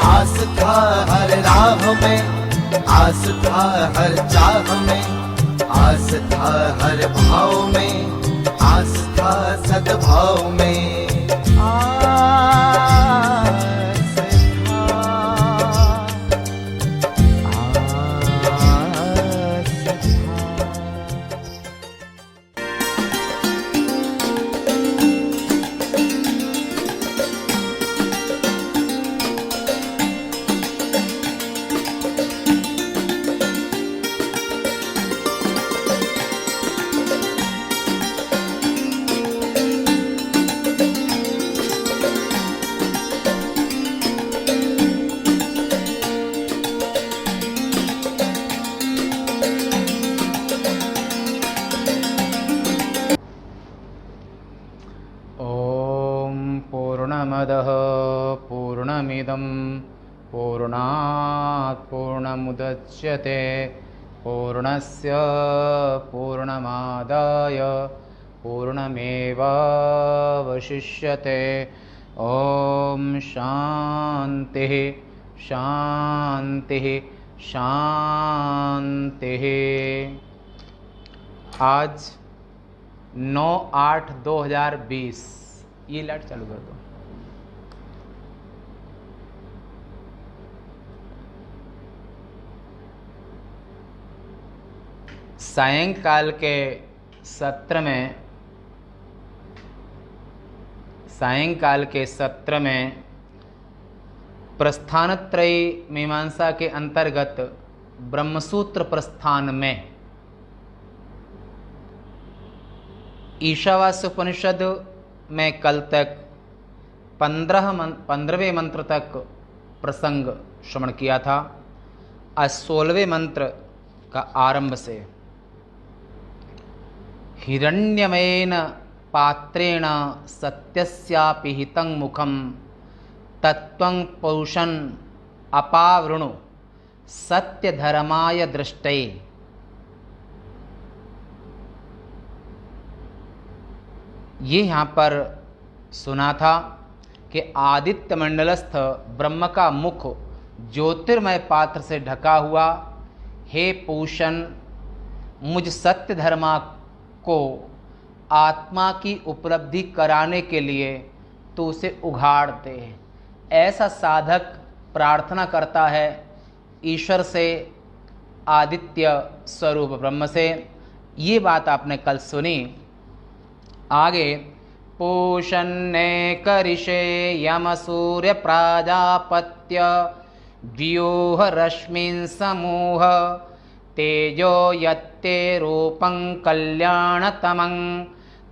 आस था हर राह में, आस था हर चाह में, आस था हर भाव में, आस था सद्भाव में। आस था, आस था। पूर्णमदः पूर्णमिदं पूर्णात् पूर्णमुदच्यते पूर्णस्य पूर्णमादाय पूर्णमेवावशिष्यते। ॐ शान्तिः शान्तिः शान्तिः। आज 9/8/2020। ये लाइट चालू कर दो। सायंकाल के सत्र में प्रस्थानत्रयी मीमांसा के अंतर्गत ब्रह्मसूत्र प्रस्थान में ईशावास्य उपनिषद में कल तक 15वें मंत्र तक प्रसंग श्रवण किया था। आज 16वें मंत्र का आरंभ से हिरण्यमयेन पात्रेण सत्यस्यापि हितं मुखं तत्त्वं पौषन् अपावृणु सत्यधर्माय दृष्टये। ये यहाँ पर सुना था कि आदित्य मंडलस्थ ब्रह्म का मुख ज्योतिर्मय पात्र से ढका हुआ, हे पूषण मुझ सत्य धर्मा को आत्मा की उपलब्धि कराने के लिए तो उसे उघाड़ते हैं। ऐसा साधक प्रार्थना करता है ईश्वर से, आदित्य स्वरूप ब्रह्म से। ये बात आपने कल सुनी। आगे पूषन्ने करिषे यम सूर्य प्राजापत्य व्यूह रश्मिन् समूह तेजो यत्ते रूपं कल्याणतमं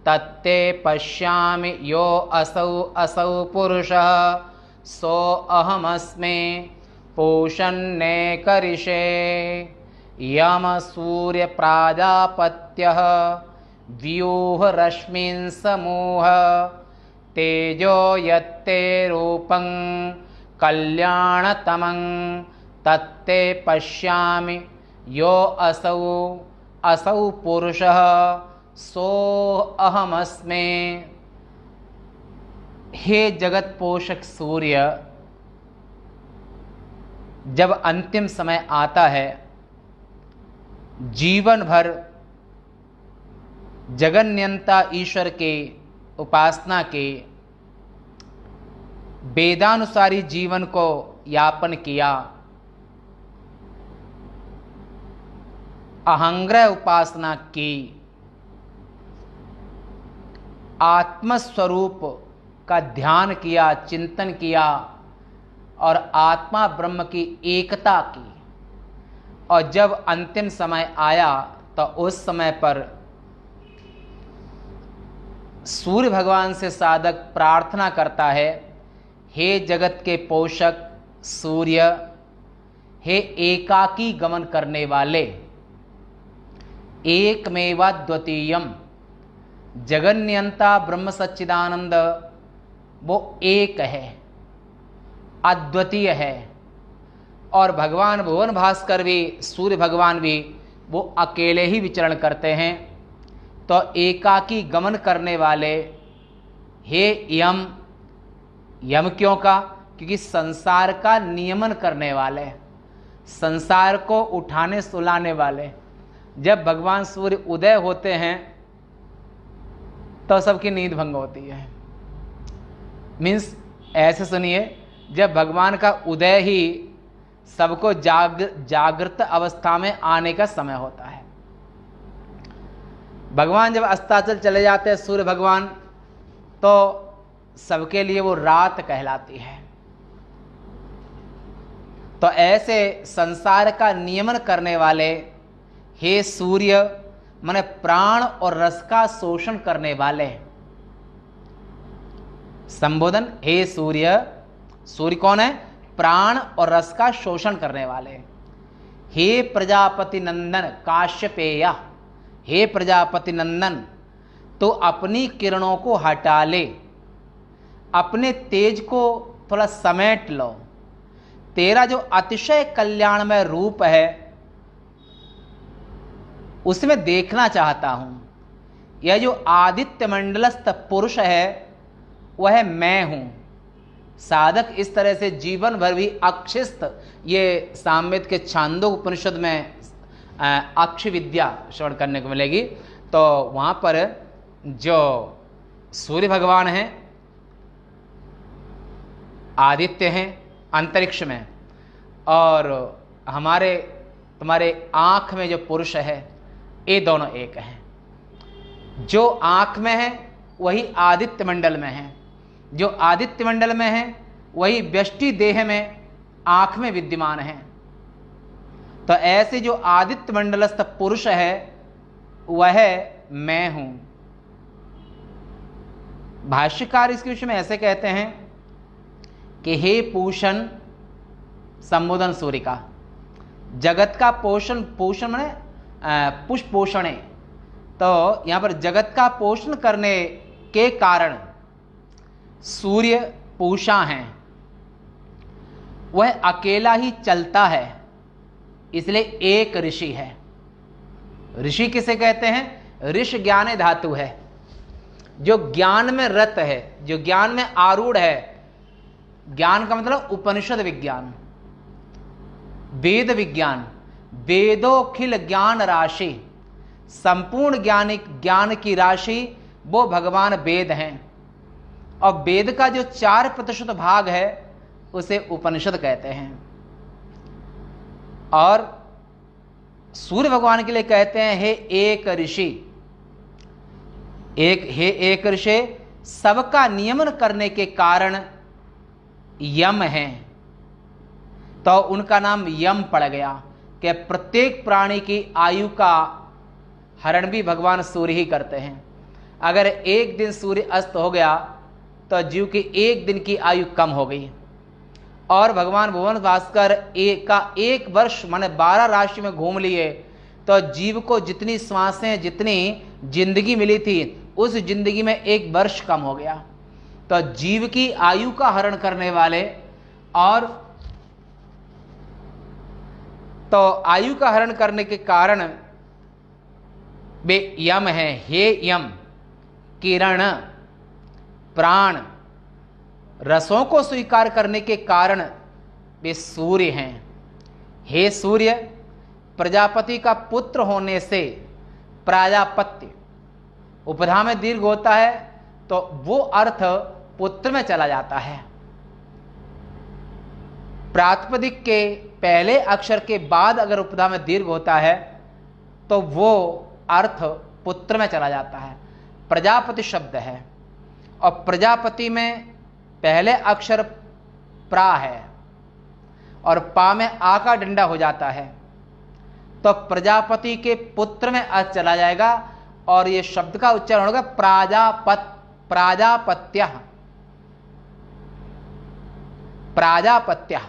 तत्ते पश्यामि यो असौ पुरुषः सो अहमस्मि। पूषन्ने करिषे यम सूर्य प्राजापत्यः व्यूह रश्मिन् समूह तेजो यत्ते रूपं कल्याणतमं तत्ते पश्यामि यो असौ पुरुषः सो अहमस्मि। हे जगत पोषक सूर्य, जब अंतिम समय आता है, जीवन भर जगन्यंता ईश्वर के उपासना के वेदानुसारी जीवन को यापन किया, अहंग्रह उपासना की, आत्मस्वरूप का ध्यान किया, चिंतन किया और आत्मा ब्रह्म की एकता की। और जब अंतिम समय आया तो उस समय पर सूर्य भगवान से साधक प्रार्थना करता है, हे जगत के पोषक सूर्य, हे एकाकी गमन करने वाले, एकमेवाद्वितीयम, जगन्यंता ब्रह्म सच्चिदानंद वो एक है, अद्वितीय है। और भगवान भुवन भास्कर भी, सूर्य भगवान भी वो अकेले ही विचरण करते हैं। तो एकाकी गमन करने वाले, हे यम, यम क्यों का? क्योंकि संसार का नियमन करने वाले, संसार को उठाने सुलाने वाले, जब भगवान सूर्य उदय होते हैं तो सबकी नींद भंग होती है। मीन्स ऐसे सुनिए, जब भगवान का उदय ही सबको जागृत अवस्था में आने का समय होता है। भगवान जब अस्ताचल चले जाते हैं सूर्य भगवान, तो सबके लिए वो रात कहलाती है। तो ऐसे संसार का नियमन करने वाले हे सूर्य, माने प्राण और रस का शोषण करने वाले, संबोधन हे सूर्य। सूर्य कौन है? प्राण और रस का शोषण करने वाले। हे प्रजापति नंदन काश्यपेय, हे प्रजापति नंदन, तो अपनी किरणों को हटा ले, अपने तेज को थोड़ा समेट लो। तेरा जो अतिशय कल्याणमय रूप है उसमें देखना चाहता हूं। यह जो आदित्य मंडलस्थ पुरुष है वह मैं हूं। साधक इस तरह से जीवन भर भी अक्षिस्त, ये सामवेद के छांदोग्य उपनिषद में अक्ष विद्या श्रवण करने को मिलेगी। तो वहाँ पर जो सूर्य भगवान हैं, आदित्य हैं अंतरिक्ष में, और तुम्हारे आँख में जो पुरुष है, ये दोनों एक हैं। जो आँख में है वही आदित्य मंडल में है, जो आदित्य मंडल में है वही व्यष्टि देह में आँख में विद्यमान है। तो ऐसे जो आदित्य मंडलस्थ पुरुष है वह मैं हूं। भाष्यकार इसके विषय में ऐसे कहते हैं कि हे पूषण, संबोधन सूर्य का, जगत का पोषण, पोषण माने पुष्प पोषणे, तो यहां पर जगत का पोषण करने के कारण सूर्य पूषा हैं। वह अकेला ही चलता है, इसलिए एक ऋषि है। ऋषि किसे कहते हैं? ऋष ज्ञान धातु है, जो ज्ञान में रत है, जो ज्ञान में आरूढ़ है। ज्ञान का मतलब उपनिषद विज्ञान, वेद विज्ञान, वेदोखिल ज्ञान राशि, संपूर्ण ज्ञान की राशि वो भगवान वेद हैं। और वेद का जो 4% भाग है उसे उपनिषद कहते हैं। और सूर्य भगवान के लिए कहते हैं हे एक ऋषि, एक ऋषि सबका नियमन करने के कारण यम हैं, तो उनका नाम यम पड़ गया कि प्रत्येक प्राणी की आयु का हरण भी भगवान सूर्य ही करते हैं। अगर एक दिन सूर्य अस्त हो गया तो जीव की एक दिन की आयु कम हो गई। और भगवान भुवन भास्कर एक वर्ष माने 12 राशि में घूम लिए, तो जीव को जितनी श्वासें, जितनी जिंदगी मिली थी, उस जिंदगी में 1 वर्ष कम हो गया। तो जीव की आयु का हरण करने वाले, और तो आयु का हरण करने के कारण वे यम है। हे यम, किरण, प्राण, रसों को स्वीकार करने के कारण वे सूर्य हैं। हे सूर्य, प्रजापति का पुत्र होने से प्राजापत्य उपधा में दीर्घ होता है, तो वो अर्थ पुत्र में चला जाता है। प्रातिपदिक के पहले अक्षर के बाद अगर उपधा में दीर्घ होता है तो वो अर्थ पुत्र में चला जाता है। प्रजापति शब्द है, और प्रजापति में पहले अक्षर प्रा है और पा में आ का डंडा हो जाता है, तो प्रजापति के पुत्र में अ चला जाएगा, और ये शब्द का उच्चारण होगा प्राजापत्य, प्राजापत्य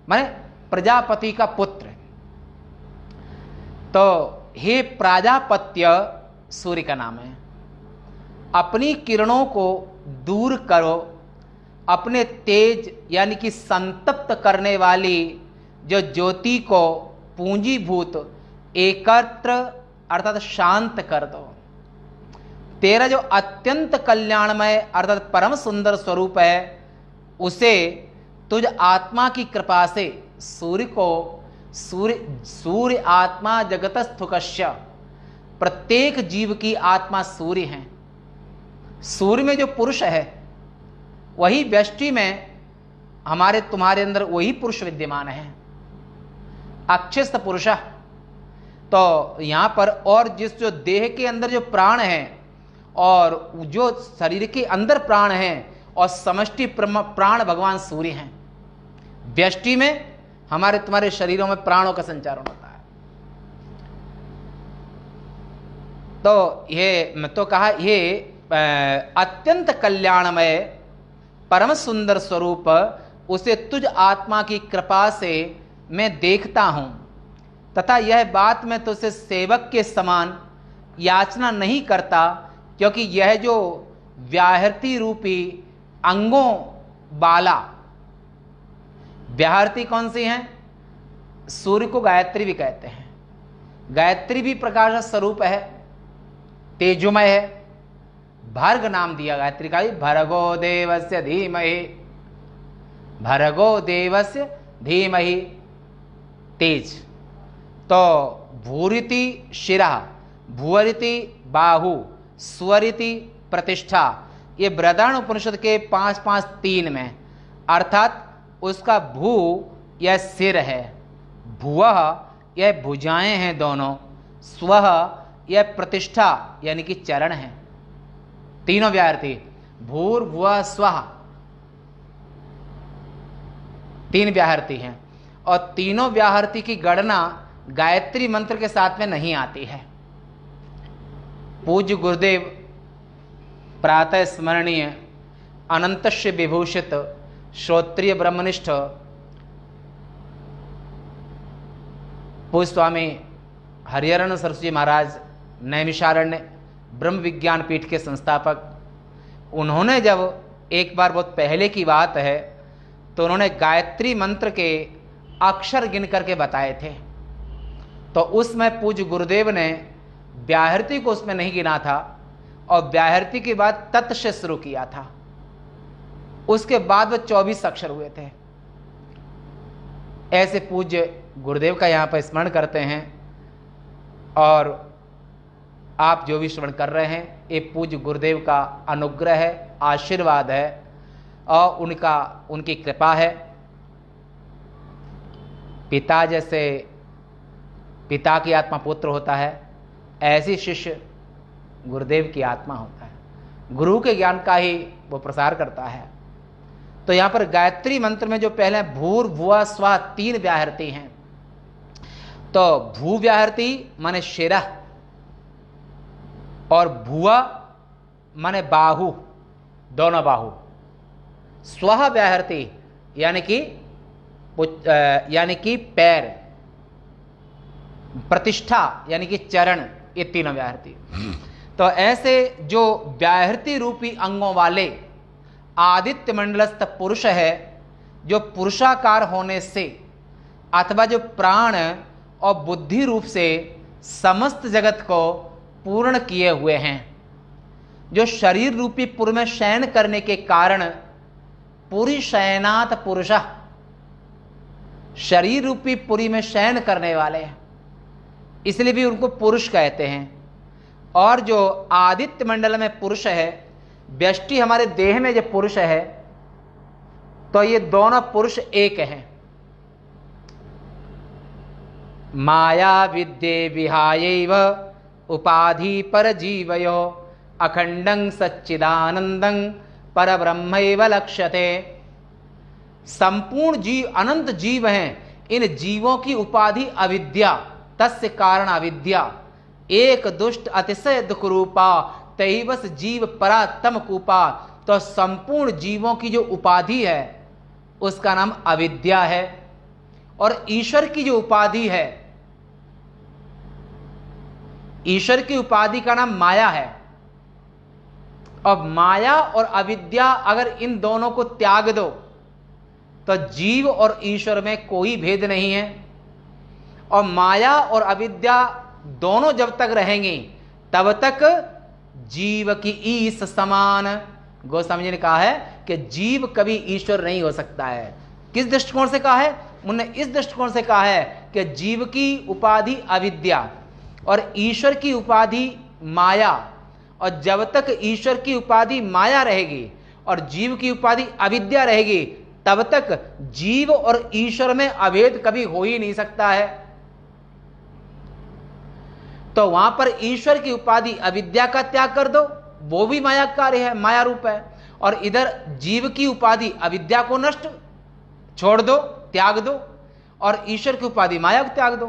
माने प्रजापति का पुत्र। तो हे प्राजापत्य सूर्य का नाम है। अपनी किरणों को दूर करो, अपने तेज यानी कि संतप्त करने वाली जो ज्योति को पूंजीभूत एकत्र अर्थात शांत कर दो। तेरा जो अत्यंत कल्याणमय अर्थात परम सुंदर स्वरूप है उसे तुझ आत्मा की कृपा से सूर्य आत्मा जगतस्थुकस्य, प्रत्येक जीव की आत्मा सूर्य है। सूर्य में जो पुरुष है वही व्यष्टि में हमारे तुम्हारे अंदर वही पुरुष विद्यमान है, अक्षिस्थ पुरुष। तो यहाँ पर और जिस जो देह के अंदर जो प्राण है और जो शरीर के अंदर प्राण है और समष्टि प्राण भगवान सूर्य हैं। व्यष्टि में हमारे तुम्हारे शरीरों में प्राणों का संचारण होता है। तो ये तो कहा ये अत्यंत कल्याणमय परम सुंदर स्वरूप उसे तुझ आत्मा की कृपा से मैं देखता हूं, तथा यह बात मैं तुझसे सेवक के समान याचना नहीं करता, क्योंकि यह जो व्याहृति रूपी अंगों बाला, व्याहृति कौन सी हैं? सूर्य को गायत्री भी कहते हैं। गायत्री भी प्रकाश स्वरूप है, तेजोमय है। भर्ग नाम दिया गायत्री का, भर्गो देवस्य धीमहि, भर्गो देवस्य धीमहि, तेज। तो भूरिति शिरः, भुवरिति बाहु, स्वरिति प्रतिष्ठा, ये बृहदारण्य उपनिषद के 5-5-3 में, अर्थात उसका भू यह सिर है, भुवः यह भुजाएं हैं दोनों, स्वः यह प्रतिष्ठा यानी कि चरण है। तीनों व्याहृति, भूर्भुवः स्वः, 3 व्याहृति हैं। और तीनों व्याहृति की गणना गायत्री मंत्र के साथ में नहीं आती है। पूज्य गुरुदेव प्रातः स्मरणीय अनंतस्य विभूषित श्रोत्रिय ब्रह्मनिष्ठ पूज्य स्वामी हरिहरन सरस्वती महाराज नैमिषारण्य ब्रह्म विज्ञान पीठ के संस्थापक, उन्होंने जब एक बार बहुत पहले की बात है तो उन्होंने गायत्री मंत्र के अक्षर गिन करके बताए थे। तो उसमें पूज्य गुरुदेव ने व्याहृति को उसमें नहीं गिना था और व्याहृति के बाद तत् से शुरू किया था। उसके बाद वो 24 अक्षर हुए थे। ऐसे पूज्य गुरुदेव का यहाँ पर स्मरण करते हैं। और आप जो भी श्रवण कर रहे हैं ये पूज्य गुरुदेव का अनुग्रह है, आशीर्वाद है और उनकी कृपा है। पिता जैसे पिता की आत्मा पुत्र होता है, ऐसी शिष्य गुरुदेव की आत्मा होता है। गुरु के ज्ञान का ही वो प्रसार करता है। तो यहाँ पर गायत्री मंत्र में जो पहले भूर्भुवः स्वः 3 व्याहृति हैं। तो भू व्याहृति माने शिरः और भुवा माने बाहु, दोनों बाहु। स्वः व्याहृति यानी कि पैर, प्रतिष्ठा यानी कि चरण, ये तीनों व्याहृति। तो ऐसे जो व्याहृति रूपी अंगों वाले आदित्य मंडलस्थ पुरुष है, जो पुरुषाकार होने से अथवा जो प्राण और बुद्धि रूप से समस्त जगत को पूर्ण किए हुए हैं, जो शरीर रूपी पुर में शयन करने के कारण पुरी शयनात् पुरुषः, शरीर रूपी पुरी में शयन करने वाले हैं, इसलिए भी उनको पुरुष कहते हैं। और जो आदित्य मंडल में पुरुष है, व्यष्टि हमारे देह में जो पुरुष है, तो ये दोनों पुरुष एक हैं। माया विद्ये विहायैव उपाधि पर जीवयो अखंडं सच्चिदानंदं पर ब्रह्मैव लक्ष्यते। संपूर्ण जीव अनंत जीव हैं, इन जीवों की उपाधि अविद्या, तस्य कारण अविद्या, एक दुष्ट अतिशय दुख रूपा तैवस जीव परा तम कूपा। तो संपूर्ण जीवों की जो उपाधि है उसका नाम अविद्या है, और ईश्वर की जो उपाधि है, ईश्वर की उपाधि का नाम माया है। अब माया और अविद्या अगर इन दोनों को त्याग दो तो जीव और ईश्वर में कोई भेद नहीं है। और माया और अविद्या दोनों जब तक रहेंगी तब तक जीव की ईश समान। गोस्वामी जी ने कहा है कि जीव कभी ईश्वर नहीं हो सकता है। किस दृष्टिकोण से कहा है? उन्होंने इस दृष्टिकोण से कहा है कि जीव की उपाधि अविद्या और ईश्वर की उपाधि माया, और जब तक ईश्वर की उपाधि माया रहेगी और जीव की उपाधि अविद्या रहेगी, तब तक जीव और ईश्वर में अभेद कभी हो ही नहीं सकता है। तो वहां पर ईश्वर की उपाधि अविद्या का त्याग कर दो, वो भी माया कार्य है, माया रूप है, और इधर जीव की उपाधि अविद्या को नष्ट छोड़ दो, त्याग दो, और ईश्वर की उपाधि माया को त्याग दो।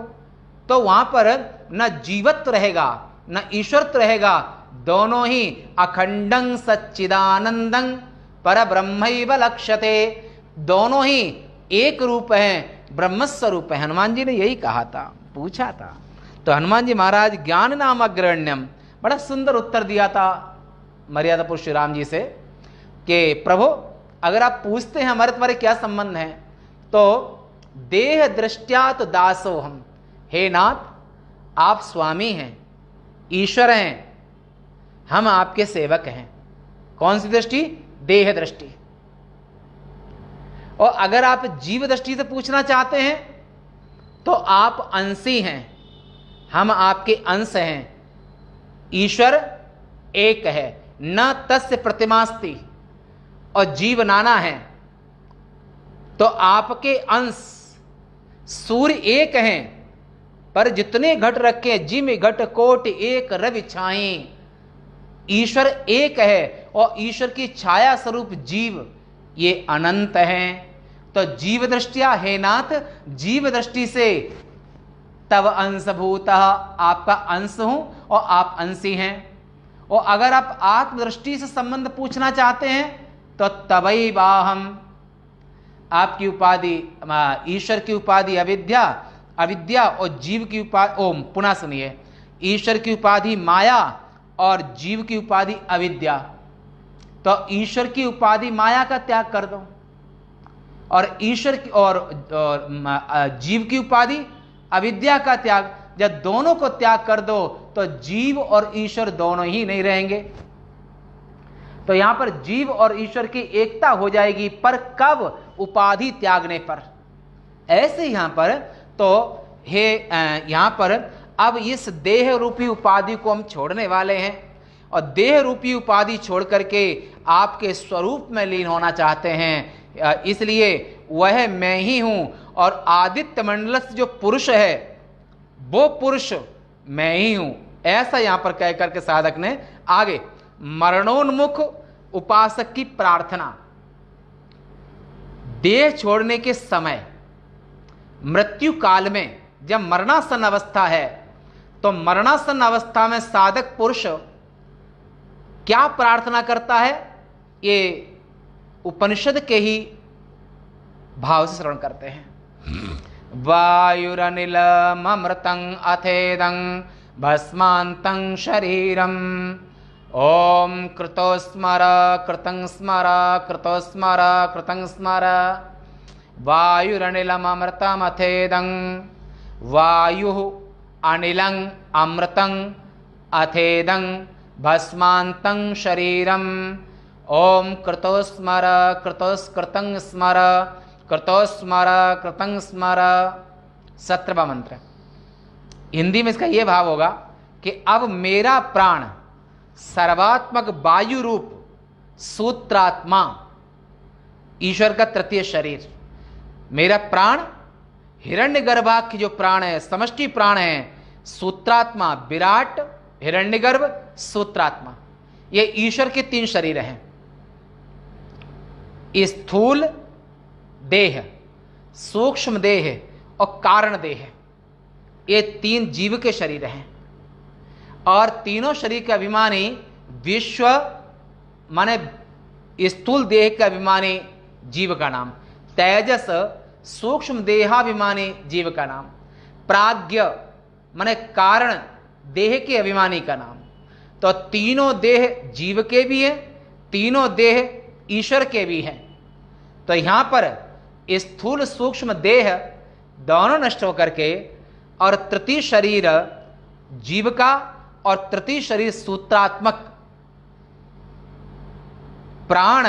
तो वहां पर न जीवत्व रहेगा न ईश्वरत्व रहेगा, दोनों ही अखंडं सच्चिदानंदं पर ब्रह्मैव लक्ष्यते, दोनों ही एक रूप हैं, ब्रह्म स्वरूप है। हनुमान जी ने यही कहा था, पूछा था। तो हनुमान जी महाराज ज्ञान नाम अग्रण्यम, बड़ा सुंदर उत्तर दिया था मर्यादा पुरुष श्री राम जी से कि प्रभु अगर आप पूछते हैं हमारे तुम्हारे क्या संबंध है, तो देह दृष्टया तो दासो हम, हे नाथ आप स्वामी हैं, ईश्वर हैं, हम आपके सेवक हैं। कौन सी दृष्टि? देह दृष्टि। और अगर आप जीव दृष्टि से पूछना चाहते हैं तो आप अंशी हैं, हम आपके अंश हैं, ईश्वर एक है, न तस्य प्रतिमास्ति, और जीव नाना है। तो आपके अंश सूर्य एक हैं, पर जितने घट रखे जिम घट कोट एक रवि छाई, ईश्वर एक है, और ईश्वर की छाया स्वरूप जीव ये अनंत हैं। तो जीव दृष्टिया हे नाथ, जीव दृष्टि से तव अंशभूत, आपका अंश हूं और आप अंशी हैं। और अगर आप आत्मदृष्टि से संबंध पूछना चाहते हैं तो तवई बाहम, आपकी उपाधि ईश्वर की उपाधि अविद्या, अविद्या और जीव की उपाधि, ओम पुनः सुनिए, ईश्वर की उपाधि माया और जीव की उपाधि अविद्या। तो ईश्वर की उपाधि माया का त्याग कर दो, और ईश्वर की और जीव की उपाधि अविद्या का त्याग, जब दोनों को त्याग कर दो तो जीव और ईश्वर दोनों ही नहीं रहेंगे। तो यहां पर जीव और ईश्वर की एकता हो जाएगी, पर कब? उपाधि त्यागने पर। ऐसे यहां पर तो हे यहां पर अब इस देह रूपी उपाधि को हम छोड़ने वाले हैं, और देह रूपी उपाधि छोड़ करके आपके स्वरूप में लीन होना चाहते हैं। इसलिए वह मैं ही हूं, और आदित्य मंडल से जो पुरुष है वो पुरुष मैं ही हूं, ऐसा यहां पर कह करके साधक ने आगे मरणोन्मुख उपासक की प्रार्थना, देह छोड़ने के समय, मृत्यु काल में जब मरणासन अवस्था है, तो मरणासन अवस्था में साधक पुरुष क्या प्रार्थना करता है, ये उपनिषद के ही भाव से श्रवण करते हैं। वायुरनिलमृतं अथेदं भस्मान्तं शरीरम, ओम कृतो स्मर कृतं स्मर कृतो स्मर कृतं स्मर, वायुरनिलमृतं अथेदं, वायु अनिलं अमृतं अथेदं भस्मान्तं शरीरम, ओम कृतो स्मर कृतं स्मर कृतो स्मर कृतं स्मर। 17वां मंत्र। हिंदी में इसका यह भाव होगा कि अब मेरा प्राण सर्वात्मक वायु रूप सूत्रात्मा, ईश्वर का तृतीय शरीर, मेरा प्राण हिरण्यगर्भाख्य जो प्राण है, समष्टि प्राण है, सूत्रात्मा विराट, हिरण्यगर्भ, सूत्रात्मा, ये ईश्वर के 3 शरीर हैं। स्थूल देह, सूक्ष्म देह और कारण देह, ये 3 जीव के शरीर हैं। और तीनों शरीर के अभिमानी विश्व माने स्थूल देह के अभिमानी जीव का नाम, तेजस सूक्ष्म देहाभिमानी जीव का नाम, प्राज्ञ माने कारण देह के अभिमानी का नाम। तो तीनों देह जीव के भी हैं, तीनों देह ईश्वर के भी हैं। तो यहां पर स्थूल सूक्ष्म देह दोनों नष्ट होकर के और तृतीय शरीर जीव का और तृतीय शरीर सूत्रात्मक प्राण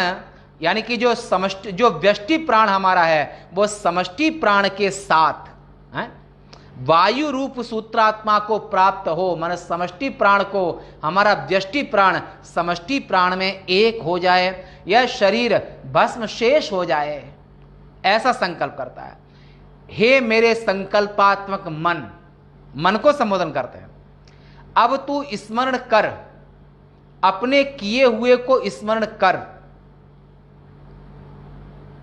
यानी कि जो समष्टि, जो व्यष्टि प्राण हमारा है वो समष्टि प्राण के साथ है वायु रूप सूत्रात्मा को प्राप्त हो, मन समष्टि प्राण को, हमारा व्यष्टि प्राण समष्टि प्राण में एक हो जाए, यह शरीर भस्म शेष हो जाए, ऐसा संकल्प करता है। हे मेरे संकल्पात्मक मन, मन को संबोधन करते हैं, अब तू स्मरण कर, अपने किए हुए को स्मरण कर।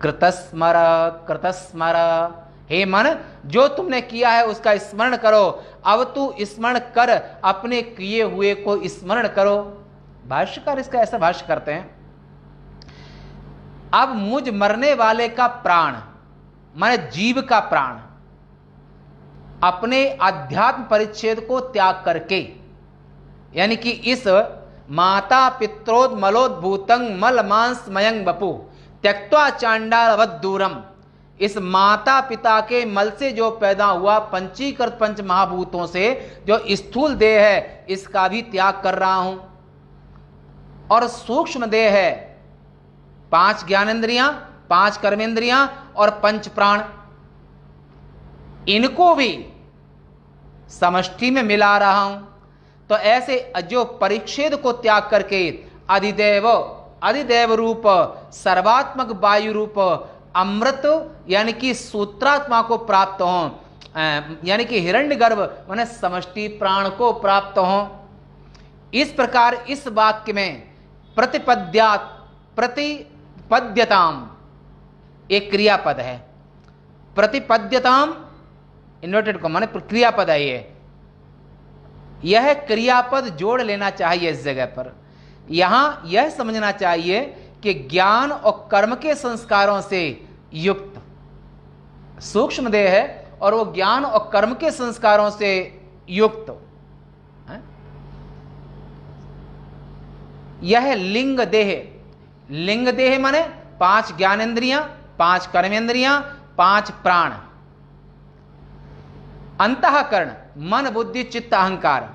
कृतस्मर कृतस्मर, हे मन जो तुमने किया है उसका स्मरण करो, अब तू स्मरण कर, अपने किए हुए को स्मरण करो। भाष्यकार इसका ऐसा भाष्य करते हैं, अब मुझ मरने वाले का प्राण माने जीव का प्राण अपने अध्यात्म परिच्छेद को त्याग करके, यानी कि इस माता पित्रोद मलोद्भूतं मल मांस मयंग बपु त्यक्त्वा चांडालवत दूरम, इस माता पिता के मल से जो पैदा हुआ पंचीकृत पंच महाभूतों से जो स्थूल देह है इसका भी त्याग कर रहा हूं, और सूक्ष्म देह है 5 ज्ञानेंद्रियां, 5 कर्मेंद्रियां और 5 प्राण, इनको भी समष्टि में मिला रहा हूं। तो ऐसे जो परिच्छेद को त्याग करके अधिदेव रूप सर्वात्मक वायु रूप अमृत यानी कि सूत्रात्मा को प्राप्त हो, यानी कि हिरण्यगर्भ माने समष्टि प्राण को प्राप्त हो। इस प्रकार इस वाक्य में प्रतिपद्यताम एक क्रियापद है, प्रतिपद्यताम इन्वर्टेड को माने क्रियापद है, यह क्रियापद जोड़ लेना चाहिए इस जगह पर। यहां यह समझना चाहिए कि ज्ञान और कर्म के संस्कारों से युक्त सूक्ष्म देह है और वो ज्ञान और कर्म के संस्कारों से युक्त है? यह लिंग देह, लिंग देह माने 5 ज्ञानेंद्रियां, 5 कर्मेंद्रियां, 5 प्राण, अंतःकरण मन बुद्धि चित्त अहंकार।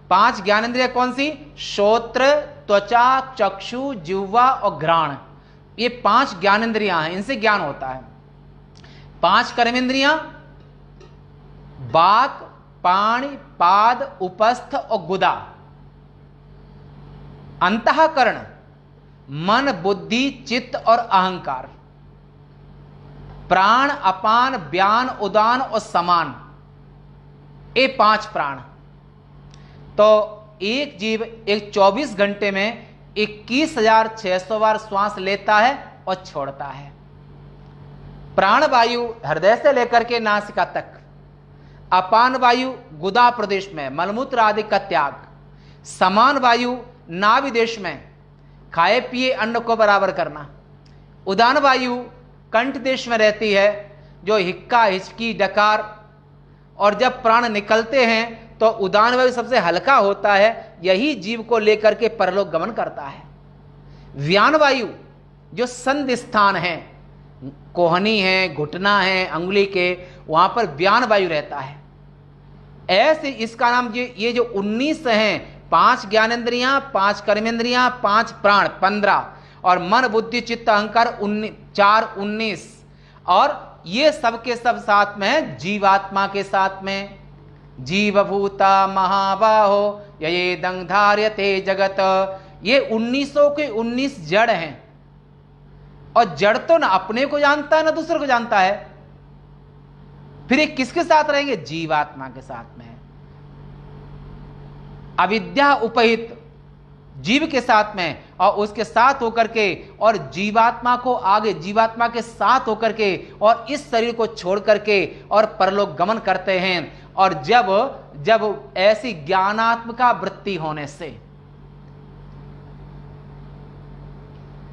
5 ज्ञानेंद्रियां कौन सी? श्रोत्र त्वचा चक्षु जिह्वा और घ्राण, ये 5 ज्ञानेंद्रियां हैं, इनसे ज्ञान होता है। 5 कर्मेंद्रियां वाक पाणि पाद उपस्थ और गुदा। अंतःकरण मन बुद्धि चित्त और अहंकार। प्राण अपान व्यान उदान और समान, ये 5 प्राण। तो एक जीव एक 24 घंटे में 21,600 बार श्वास लेता है और छोड़ता है। प्राण वायु हृदय से लेकर के नासिका तक, अपान वायु गुदा प्रदेश में मलमूत्र आदि का त्याग, समान वायु नाभि देश में खाए पिए अन्न को बराबर करना, उदान वायु कंठ देश में रहती है जो हिक्का हिचकी डकार, और जब प्राण निकलते हैं तो उदान वायु सबसे हल्का होता है, यही जीव को लेकर के परलोक गमन करता है। व्यान वायु जो संधि स्थान है, कोहनी है, घुटना है, अंगुली के, वहां पर व्यान वायु रहता है। ऐसे इसका नाम ये जो 19 हैं, 5 ज्ञानेंद्रियां, 5 कर्मेंद्रियां, 5 प्राण 15 और मन बुद्धि चित्त अहंकार 19, और ये सब के सब साथ में जीवात्मा के साथ में जीवभूता महाबाहो ये दंग धार्यते जगत, ये 1900 के 19 जड़ हैं, और जड़ तो ना अपने को जानता है ना दूसरे को जानता है, फिर ये किसके साथ रहेंगे? जीवात्मा के साथ में। अविद्या उपहित जीव के साथ में और उसके साथ होकर के, और जीवात्मा को आगे जीवात्मा के साथ होकर के, और इस शरीर को छोड़ करके और परलोक गमन करते हैं। और जब ऐसी ज्ञानात्मका वृत्ति होने से,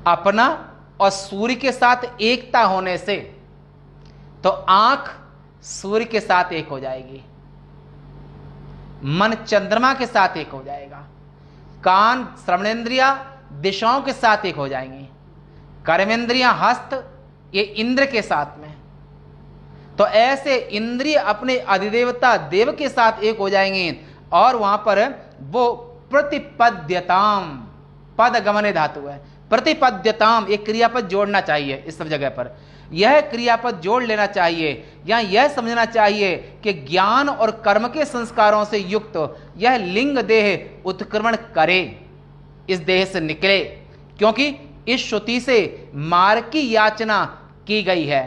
अपना और सूर्य के साथ एकता होने से, तो आंख सूर्य के साथ एक हो जाएगी, मन चंद्रमा के साथ एक हो जाएगा, कान श्रवणेंद्रिया दिशाओं के साथ एक हो जाएंगी, कर्मेंद्रियां हस्त ये इंद्र के साथ में। तो ऐसे इंद्रिय अपने अधिदेवता देव के साथ एक हो जाएंगे, और वहां पर वो प्रतिपद्यताम पद गमने धातु है, प्रतिपद्यताम, एक क्रियापद जोड़ना चाहिए इस सब जगह पर, यह क्रियापद जोड़ लेना चाहिए, या यह समझना चाहिए कि ज्ञान और कर्म के संस्कारों से युक्त यह लिंग देह उत्क्रमण करे, इस देह से निकले, क्योंकि इस श्रुति से मार्ग की याचना की गई है,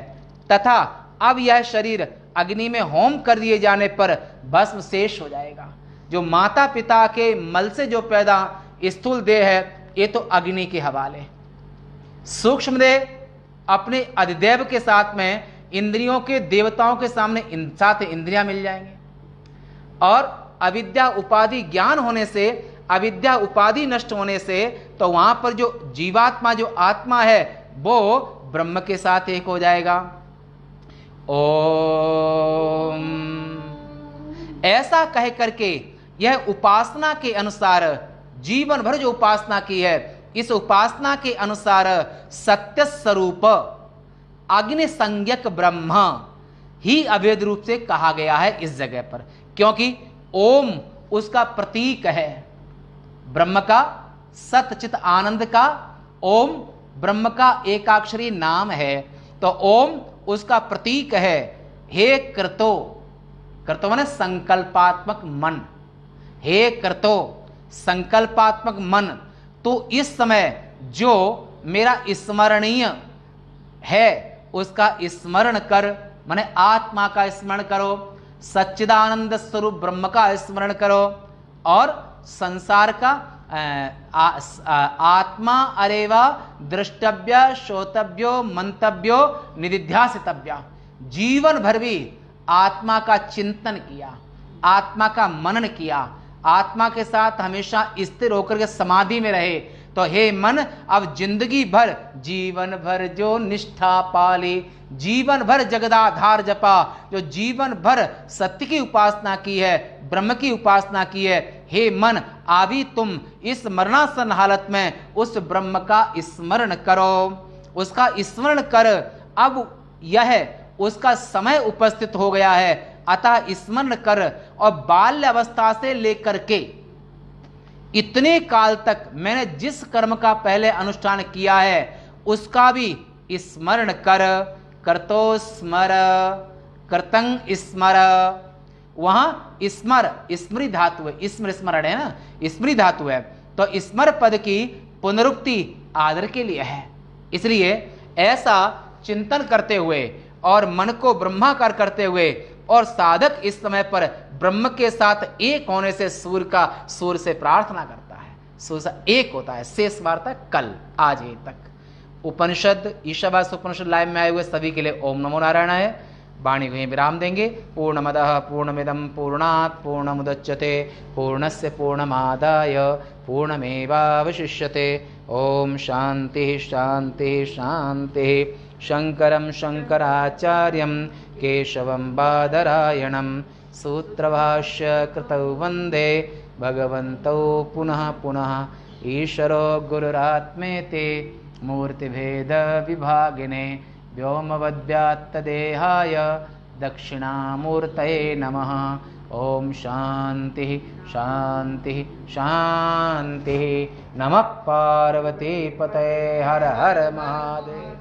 तथा अब यह शरीर अग्नि में होम कर दिए जाने पर भस्म शेष हो जाएगा। जो माता पिता के मल से जो पैदा स्थूल देह है, ये तो अग्नि के हवाले। सूक्ष्म देह अपने अधिदेव के साथ में इंद्रियों के देवताओं के सामने साथ इंद्रियां मिल जाएंगे, और अविद्या उपाधि ज्ञान होने से, अविद्या उपाधि नष्ट होने से, तो वहां पर जो जीवात्मा, जो आत्मा है, वो ब्रह्म के साथ एक हो जाएगा। ओम, ऐसा कह करके यह उपासना के अनुसार, जीवन भर जो उपासना की है, इस उपासना के अनुसार सत्य स्वरूप अग्नि संज्ञक ब्रह्म ही अभेद रूप से कहा गया है इस जगह पर, क्योंकि ओम उसका प्रतीक है, ब्रह्म का, सतचित आनंद का ओम ब्रह्म का एकाक्षरी नाम है, तो ओम उसका प्रतीक है। हे कर्तो, कर्तो माने संकल्पात्मक मन, हे कर्तो संकल्पात्मक मन, तो इस समय जो मेरा स्मरणीय है उसका स्मरण कर, माने आत्मा का स्मरण करो, सच्चिदानंद स्वरूप ब्रह्म का स्मरण करो, और संसार का आत्मा अरेवा द्रष्टव्य श्रोतव्यो मंतव्यो निधिध्यासितव्य, जीवन भर भी आत्मा का चिंतन किया, आत्मा का मनन किया, आत्मा के साथ हमेशा स्थिर होकर के समाधि में रहे, तो हे मन अब जिंदगी भर, जीवन भर जो निष्ठा पाली, जीवन भर जगदाधार जपा, जो जीवन भर सत्य की उपासना की है, ब्रह्म की उपासना की है, हे मन अभी तुम इस मरणासन हालत में उस ब्रह्म का स्मरण करो, उसका स्मरण कर। अब यह उसका समय उपस्थित हो गया है, अतः स्मरण कर, और बाल्य अवस्था से लेकर के इतने काल तक मैंने जिस कर्म का पहले अनुष्ठान किया है उसका भी स्मरण कर। कर्तो स्मर, कर्तंग स्मर, वहां स्मर स्मृति धातु है, स्मर स्मरण है ना, स्मृति धातु है, तो स्मर पद की पुनरुक्ति आदर के लिए है। इसलिए ऐसा चिंतन करते हुए और मन को ब्रह्माकार करते हुए, और साधक इस समय पर ब्रह्म के साथ एक होने से सूर्य से प्रार्थना करता है, सूर्य से एक होता है। शेष वार्ता कल, आज ही तक। उपनिषद ईशावास्य उपनिषद लाइव में आए हुए सभी के लिए ओम नमो नारायण है। वाणी को विराम देंगे। पूर्णमदः पूर्णमिदं पूर्णात् पूर्णमुदच्यते पूर्णस्य पूर्णमादाय पूर्णमेवावशिष्यते। ओम शांति शांति शांति। शंकरं शंकराचार्यं केशवं बादरायणं सूत्रभाष्य कृतौ वंदे भगवन्तौ पुनः पुनः। ईश्वरो गुरुरात्मेति मूर्तिभेद विभागिने व्योमवद्व्यात्तदेहाय दक्षिणामूर्तये नमः। ओम शांति शांति शांति। नमः पार्वती पतये। हर हर महादेव।